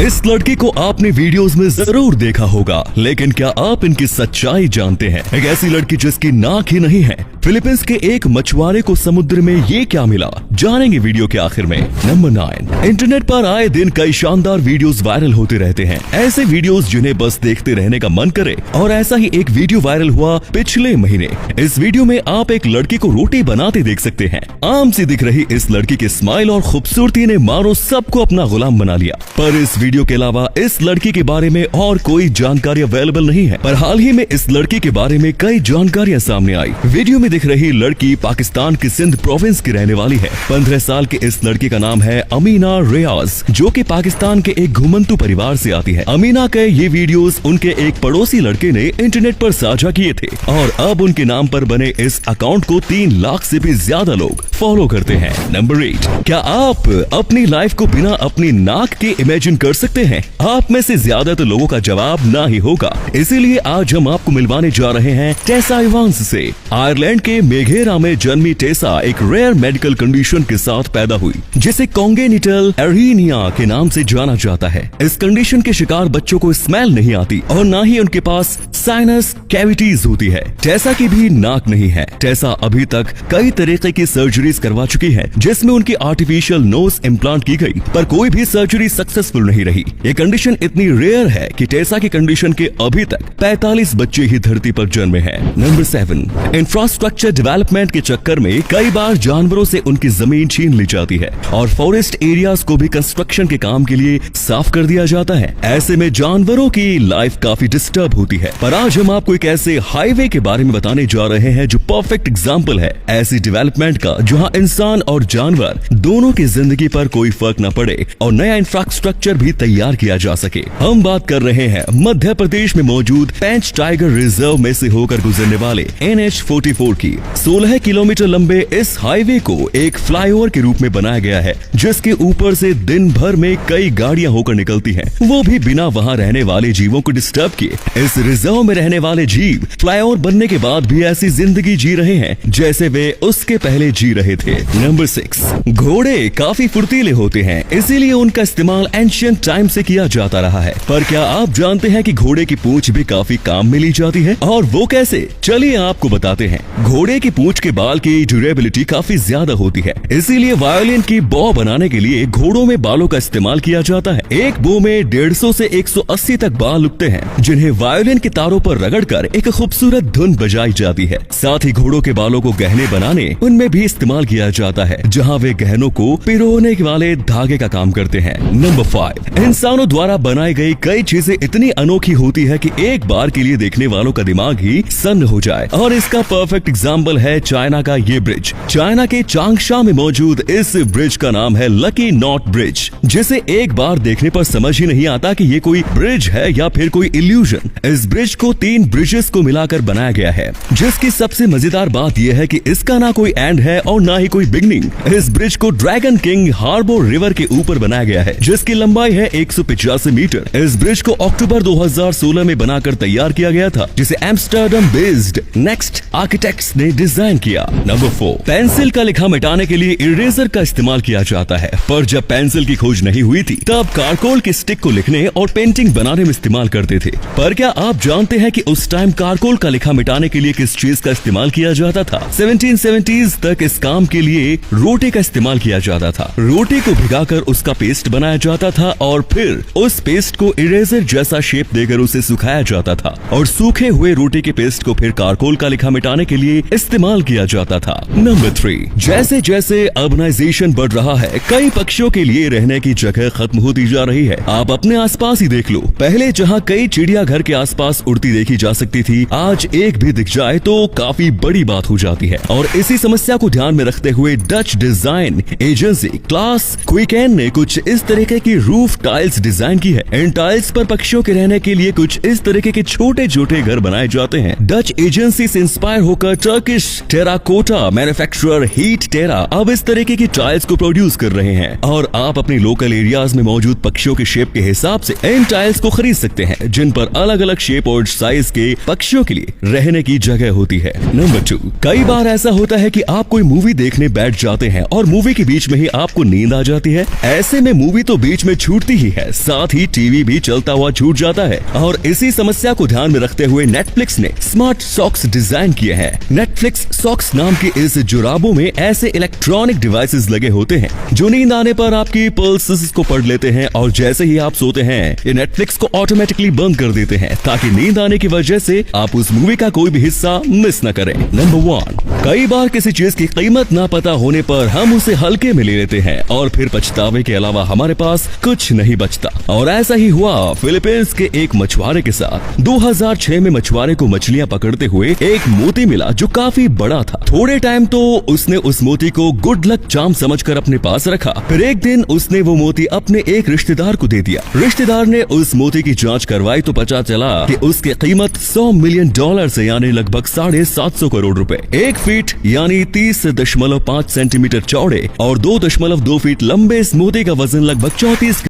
इस लड़की को आपने वीडियोस में जरूर देखा होगा, लेकिन क्या आप इनकी सच्चाई जानते हैं? एक ऐसी लड़की जिसकी नाक ही नहीं है। फिलीपींस के एक मछुआरे को समुद्र में ये क्या मिला, जानेंगे वीडियो के आखिर में। नंबर 9, इंटरनेट पर आए दिन कई शानदार वीडियोस वायरल होते रहते हैं। ऐसे वीडियोस जिन्हें बस देखते रहने का मन करे, और ऐसा ही एक वीडियो वायरल हुआ पिछले महीने। इस वीडियो में आप एक लड़की को रोटी बनाते देख सकते हैं। आम सी दिख रही इस लड़की की स्माइल और खूबसूरती ने मानो सबको अपना गुलाम बना लिया। पर इस वीडियो के अलावा इस लड़की के बारे में और कोई जानकारी अवेलेबल नहीं है। पर हाल ही में इस लड़की के बारे में कई जानकारियां सामने आई। वीडियो में दिख रही लड़की पाकिस्तान की सिंध प्रोविंस की रहने वाली है। 15 साल की इस लड़की का नाम है अमीना रियाज, जो कि पाकिस्तान के एक घुमंतू परिवार से आती है। अमीना के ये वीडियोस उनके एक पड़ोसी लड़के ने इंटरनेट पर साझा किए थे, और अब उनके नाम पर बने इस अकाउंट को 3 लाख से भी ज्यादा लोग फॉलो करते हैं। नंबर 8, क्या आप अपनी लाइफ को बिना अपनी नाक के इमेजिन कर सकते हैं? आप में से ज्यादातर लोगों का जवाब ना ही होगा। इसीलिए आज हम आपको मिलवाने जा रहे हैं टेसा इवांस से। आयरलैंड के मेघेरा में जन्मी टेसा एक रेयर मेडिकल कंडीशन के साथ पैदा हुई, जिसे कॉन्गेनिटल एरीनिया के नाम से जाना जाता है। इस कंडीशन के शिकार बच्चों को स्मेल नहीं आती और ना ही उनके पास साइनस कैविटीज होती है। टेसा की भी नाक नहीं है। टेसा अभी तक कई तरीके की सर्जरीज करवा चुकी है, जिसमें उनकी आर्टिफिशियल नोज इम्प्लांट की गई, पर कोई भी सर्जरी सक्सेसफुल नहीं रही। ये कंडीशन इतनी रेयर है कि टेसा की कंडीशन के अभी तक 45 बच्चे ही धरती पर जन्मे हैं। नंबर 7, इंफ्रास्ट्रक्चर डेवलपमेंट के चक्कर में कई बार जानवरों से उनकी जमीन छीन ली जाती है, और फॉरेस्ट एरियाज को भी कंस्ट्रक्शन के काम के लिए साफ कर दिया जाता है। ऐसे में जानवरों की लाइफ काफी डिस्टर्ब होती है। पर आज हम आपको एक ऐसे हाईवे के बारे में बताने जा रहे हैं जो परफेक्ट एग्जाम्पल है ऐसी डेवलपमेंट का, जहां इंसान और जानवर दोनों की जिंदगी पर कोई फर्क न पड़े और नया इंफ्रास्ट्रक्चर भी तैयार किया जा सके। हम बात कर रहे हैं मध्य प्रदेश में मौजूद पेंच टाइगर रिजर्व में से होकर गुजरने वाले NH-44 की। 16 किलोमीटर लंबे इस हाईवे को एक फ्लाईओवर के रूप में बनाया गया है, जिसके ऊपर से दिन भर में कई गाड़ियां होकर निकलती हैं, वो भी बिना वहां रहने वाले जीवों को डिस्टर्ब किए। इस रिजर्व में रहने वाले जीव फ्लाईओवर बनने के बाद भी ऐसी जिंदगी जी रहे हैं जैसे वे उसके पहले जी रहे थे। नंबर 6, घोड़े काफी फुर्तीले होते हैं, इसीलिए उनका इस्तेमाल एंशिएंट टाइम से किया जाता रहा है। पर क्या आप जानते हैं कि घोड़े की पूंछ भी काफी काम में ली जाती है, और वो कैसे? चलिए आपको बताते हैं। घोड़े की पूंछ के बाल की ड्यूरेबिलिटी काफी ज्यादा होती है, इसीलिए वायोलिन की बॉ बनाने के लिए घोड़ों में बालों का इस्तेमाल किया जाता है। एक बो में 150 से 180 तक बाल उगते हैं, जिन्हें वायोलिन के तारों पर रगड़कर एक खूबसूरत धुन बजाई जाती है। साथ ही घोड़ों के बालों को गहने बनाने उनमें भी इस्तेमाल किया जाता है, जहाँ वे गहनों को पिरोने वाले धागे का काम करते हैं। नंबर 5, इंसानों द्वारा बनाई गई कई चीजें इतनी अनोखी होती है कि एक बार के लिए देखने वालों का दिमाग ही सन्न हो जाए, और इसका परफेक्ट एग्जाम्पल है चाइना का ये ब्रिज। चाइना के चांगशा में मौजूद इस ब्रिज का नाम है लकी नॉट ब्रिज, जिसे एक बार देखने पर समझ ही नहीं आता कि ये कोई ब्रिज है या फिर कोई इल्यूजन। इस ब्रिज को 3 ब्रिजेस को मिलाकर बनाया गया है, जिसकी सबसे मजेदार बात यह है कि इसका ना कोई एंड है और ना ही कोई बिगनिंग। इस ब्रिज को ड्रैगन किंग हार्बर रिवर के ऊपर बनाया गया है, जिसकी लंबाई है 185 मीटर। इस ब्रिज को अक्टूबर 2016 में बनाकर तैयार किया गया था, जिसे एम्स्टर्डम बेस्ड नेक्स्ट आर्किटेक्ट्स ने डिजाइन किया। नंबर 4, पेंसिल का लिखा मिटाने के लिए इरेजर का इस्तेमाल किया जाता है, पर जब पेंसिल की खोज नहीं हुई थी तब कारकोल की स्टिक को लिखने और पेंटिंग बनाने में इस्तेमाल करते थे। पर क्या आप जानते हैं कि उस टाइम कारकोल का लिखा मिटाने के लिए किस चीज का इस्तेमाल किया जाता था? 1770s तक इस काम के लिए रोटी का इस्तेमाल किया जाता था। रोटी को भिगाकर उसका पेस्ट बनाया जाता था, और फिर उस पेस्ट को इरेजर जैसा शेप देकर उसे सुखाया जाता था, और सूखे हुए रोटी के पेस्ट को फिर कारकोल का लिखा मिटाने के लिए इस्तेमाल किया जाता था। नंबर 3, जैसे जैसे अर्बनाइजेशन बढ़ रहा है, कई पक्षियों के लिए रहने की जगह खत्म होती जा रही है। आप अपने आसपास ही देख लो। पहले जहां कई चिड़िया घर के आसपास उड़ती देखी जा सकती थी, आज एक भी दिख जाए तो काफी बड़ी बात हो जाती है। और इसी समस्या को ध्यान में रखते हुए डच डिजाइन एजेंसी क्लास क्विकेन ने कुछ इस तरीके की रूफ टाइल्स डिजाइन की है। इन टाइल्स पर पक्षियों के रहने के लिए कुछ इस तरीके के छोटे छोटे घर बनाए जाते हैं। डच एजेंसी से इंस्पायर होकर टर्किश टेराकोटा मैन्युफैक्चरर हीट टेरा अब इस तरीके की टाइल्स को प्रोड्यूस कर रहे हैं, और आप अपने लोकल एरियाज में मौजूद पक्षियों के शेप के हिसाब से इन टाइल्स को खरीद सकते हैं, जिन पर अलग अलग शेप और साइज के पक्षियों के लिए रहने की जगह होती है। नंबर 2, कई बार ऐसा होता है कि आप कोई मूवी देखने बैठ जाते हैं और मूवी के बीच में ही आपको नींद आ जाती है। ऐसे में मूवी तो बीच में छूटती होती ही है, साथ ही टीवी भी चलता हुआ छूट जाता है। और इसी समस्या को ध्यान में रखते हुए नेटफ्लिक्स ने स्मार्ट सॉक्स डिजाइन किए हैं। नेटफ्लिक्स सॉक्स नाम के इस जुराबों में ऐसे इलेक्ट्रॉनिक डिवाइसेस लगे होते हैं जो नींद आने पर आपकी पल्सेस को पढ़ लेते हैं और जैसे ही आप सोते हैं ये नेटफ्लिक्स को ऑटोमेटिकली बंद कर देते हैं ताकि नींद आने की वजह से आप उस मूवी का कोई भी हिस्सा मिस न करें। नंबर 1, कई बार किसी चीज की कीमत ना पता होने पर हम उसे हल्के में ले लेते हैं और फिर पछतावे के अलावा हमारे पास कुछ नहीं बचता। और ऐसा ही हुआ फिलीपींस के एक मछुआरे के साथ। 2006 में मछुआरे को मछलियां पकड़ते हुए एक मोती मिला जो काफी बड़ा था। थोड़े टाइम तो उसने उस मोती को गुड लक चार्म समझकर अपने पास रखा। फिर एक दिन उसने वो मोती अपने एक रिश्तेदार को दे दिया। रिश्तेदार ने उस मोती की जांच करवाई तो पता चला कि उसकी कीमत $100 मिलियन से यानी लगभग 750 करोड़ रुपए। 1 फीट यानी 30.5 सेंटीमीटर चौड़े और 2.2 फीट लंबे इस मोती का वजन लगभग 34